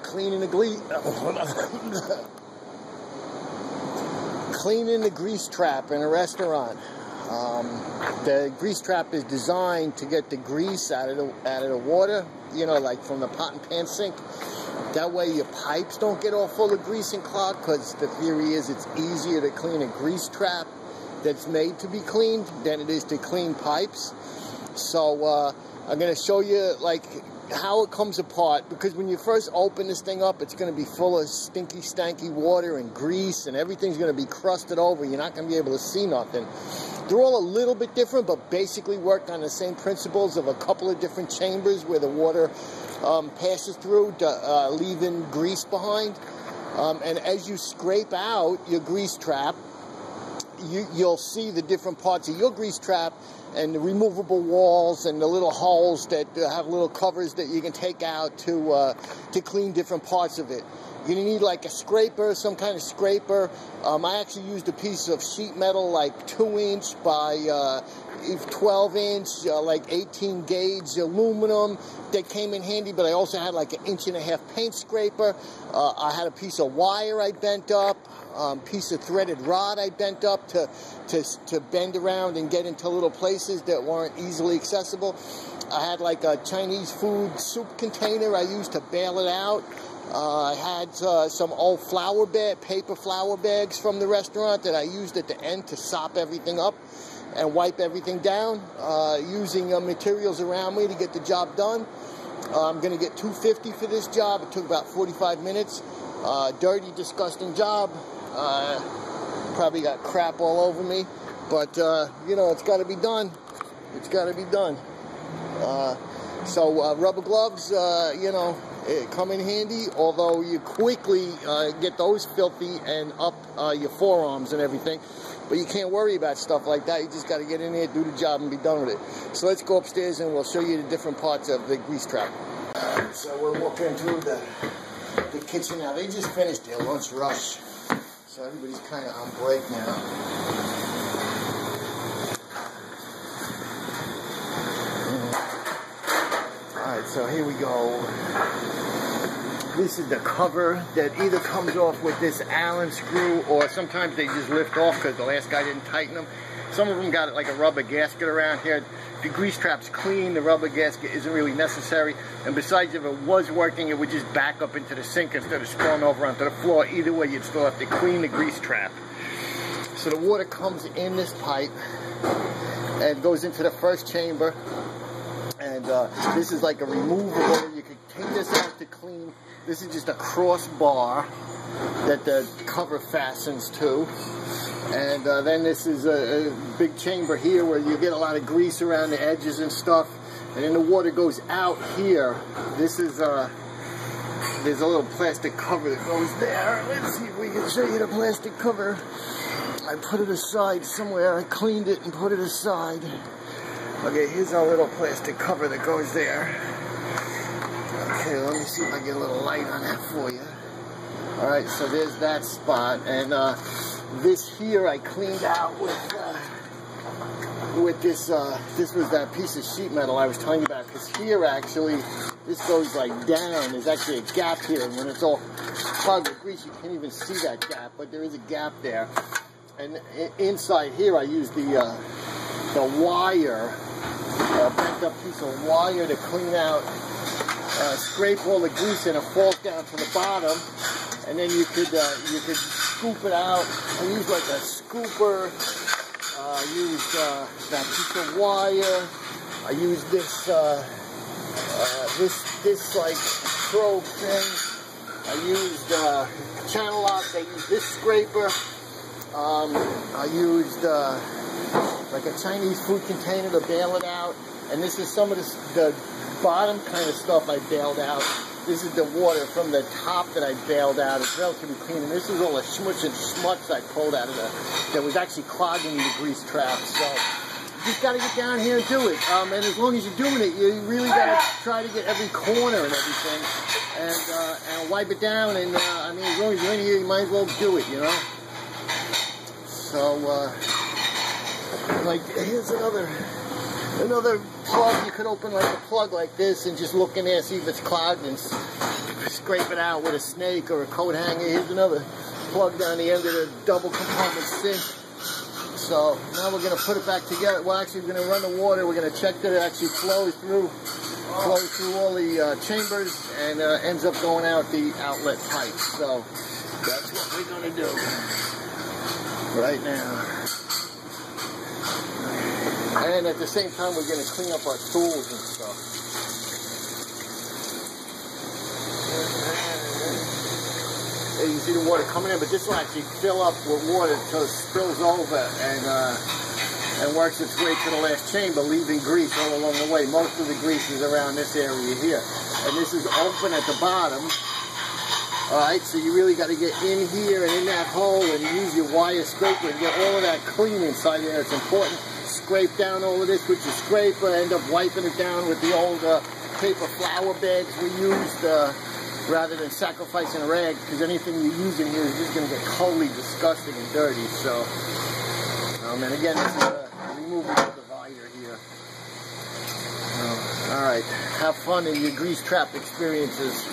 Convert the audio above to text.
Cleaning the grease trap in a restaurant. The grease trap is designed to get the grease out of the water, you know, like from the pot and pan sink. That way your pipes don't get all full of grease and clog, because the theory is it's easier to clean a grease trap that's made to be cleaned than it is to clean pipes. So I'm going to show you like how it comes apart, because when you first open this thing up, it's going to be full of stinky, stanky water and grease, and everything's going to be crusted over. You're not going to be able to see nothing. They're all a little bit different, but basically work on the same principles of a couple of different chambers where the water passes through, leaving grease behind. And as you scrape out your grease trap, you'll see the different parts of your grease trap and the removable walls and the little holes that have little covers that you can take out to clean different parts of it. You're going to need like a scraper, some kind of scraper. I actually used a piece of sheet metal, like 2-inch by 12-inch, like 18 gauge aluminum that came in handy, but I also had like an 1.5 inch paint scraper. I had a piece of wire I bent up, piece of threaded rod I bent up to bend around and get into little places that weren't easily accessible. I had like a Chinese food soup container I used to bail it out. I had some old paper flour bags from the restaurant that I used at the end to sop everything up and wipe everything down, using materials around me to get the job done. I'm going to get $2.50 for this job. It took about 45 minutes. Dirty, disgusting job. Probably got crap all over me, but you know, it's got to be done. It's got to be done. So rubber gloves, you know, come in handy, although you quickly get those filthy and up your forearms and everything. But you can't worry about stuff like that. You just got to get in there, do the job, and be done with it. So let's go upstairs and we'll show you the different parts of the grease trap. So we're walking through the kitchen now. They just finished their lunch rush, so everybody's kind of on break now. Alright, so here we go. This is the cover that either comes off with this Allen screw, or sometimes they just lift off because the last guy didn't tighten them. Some of them got like a rubber gasket around here. The grease trap's clean, the rubber gasket isn't really necessary, and besides, if it was working, it would just back up into the sink instead of spilling over onto the floor. Either way, you'd still have to clean the grease trap. So the water comes in this pipe and goes into the first chamber, and this is like a removable. You could take this out to clean. This is just a crossbar that the cover fastens to. And then this is a big chamber here where you get a lot of grease around the edges and stuff. And then the water goes out here. This is, there's a little plastic cover that goes there. Let's see if we can show you the plastic cover. I put it aside somewhere. I cleaned it and put it aside. Okay, here's our little plastic cover that goes there. Okay, let me see if I get a little light on that for you. Alright, so there's that spot. And this here I cleaned out with this, this was that piece of sheet metal I was telling you about, because here actually, this goes like down. There's actually a gap here, and when it's all clogged with grease, you can't even see that gap, but there is a gap there. And inside here I used the wire, bent up piece of wire to clean out, scrape all the grease and it falls down to the bottom, and then you could scoop it out. I used like a scooper. I used that piece of wire. I used this this like probe thing. I used channel locks. I used this scraper. I used like a Chinese food container to bail it out. And this is some of the bottom kind of stuff I bailed out. This is the water from the top that I bailed out. It's relatively clean. And this is all the schmutz and schmutz I pulled out of that was actually clogging the grease trap. So you just got to get down here and do it. And as long as you're doing it, you really got to try to get every corner and everything. And wipe it down. And I mean, as long as you're in here, you might as well do it, you know. So, like, here's another Another plug, you could open like a plug like this and just look in there, see if it's clogged, and scrape it out with a snake or a coat hanger. Here's another plug down the end of the double compartment sink. So now we're going to put it back together. Well, actually, we're going to run the water. We're going to check that it actually flows through all the chambers and ends up going out the outlet pipe. So that's what we're going to do right now. And at the same time, we're going to clean up our tools and stuff. And you see the water coming in, but this will actually fill up with water until it spills over and works its way to the last chamber, leaving grease all along the way. Most of the grease is around this area here. And this is open at the bottom. Alright, so you really got to get in here and in that hole and use your wire scraper and get all of that clean inside there. It's important. Scrape down all of this with your scraper, end up wiping it down with the old paper flour bags we used rather than sacrificing a rag, because anything you use in here is just going to get totally disgusting and dirty. So, and again, this is a removable divider here. Alright, have fun in your grease trap experiences.